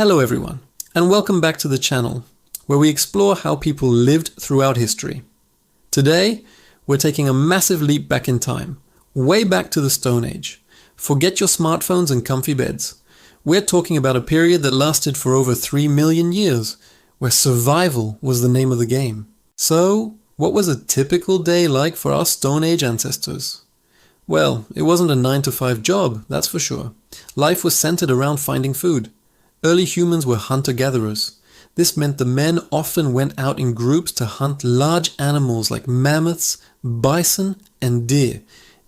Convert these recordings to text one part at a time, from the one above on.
Hello everyone, and welcome back to the channel, where we explore how people lived throughout history. Today, we're taking a massive leap back in time, way back to the Stone Age. Forget your smartphones and comfy beds. We're talking about a period that lasted for over 3 million years, where survival was the name of the game. So, what was a typical day like for our Stone Age ancestors? Well, it wasn't a 9-to-5 job, that's for sure. Life was centered around finding food. Early humans were hunter-gatherers. This meant the men often went out in groups to hunt large animals like mammoths, bison, and deer.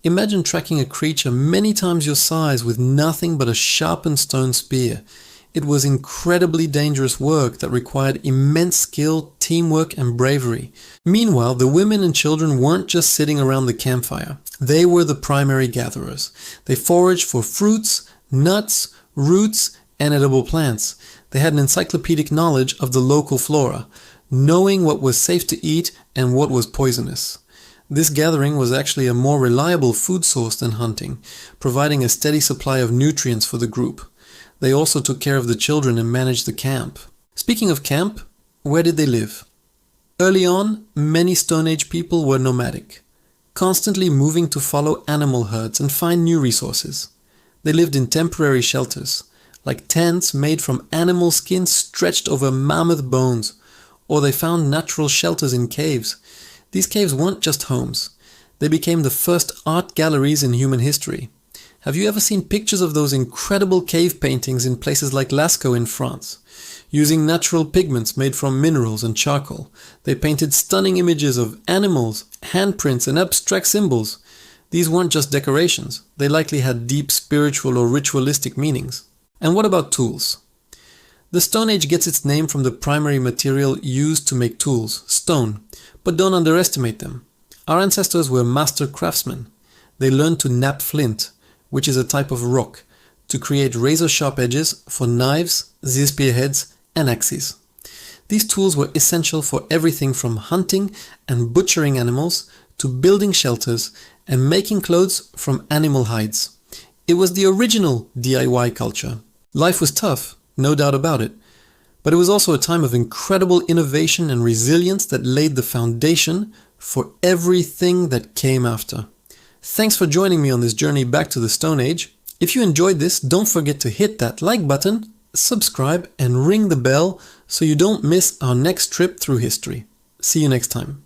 Imagine tracking a creature many times your size with nothing but a sharpened stone spear. It was incredibly dangerous work that required immense skill, teamwork, and bravery. Meanwhile, the women and children weren't just sitting around the campfire. They were the primary gatherers. They foraged for fruits, nuts, roots, and edible plants. They had an encyclopedic knowledge of the local flora, knowing what was safe to eat and what was poisonous. This gathering was actually a more reliable food source than hunting, providing a steady supply of nutrients for the group. They also took care of the children and managed the camp. Speaking of camp, where did they live? Early on, many Stone Age people were nomadic, constantly moving to follow animal herds and find new resources. They lived in temporary shelters, like tents made from animal skins stretched over mammoth bones, or they found natural shelters in caves. These caves weren't just homes. They became the first art galleries in human history. Have you ever seen pictures of those incredible cave paintings in places like Lascaux in France? Using natural pigments made from minerals and charcoal, they painted stunning images of animals, handprints, and abstract symbols. These weren't just decorations. They likely had deep spiritual or ritualistic meanings. And what about tools? The Stone Age gets its name from the primary material used to make tools, stone, but don't underestimate them. Our ancestors were master craftsmen. They learned to knap flint, which is a type of rock, to create razor-sharp edges for knives, spearheads, and axes. These tools were essential for everything from hunting and butchering animals to building shelters and making clothes from animal hides. It was the original DIY culture. Life was tough, no doubt about it, but it was also a time of incredible innovation and resilience that laid the foundation for everything that came after. Thanks for joining me on this journey back to the Stone Age. If you enjoyed this, don't forget to hit that like button, subscribe, and ring the bell so you don't miss our next trip through history. See you next time.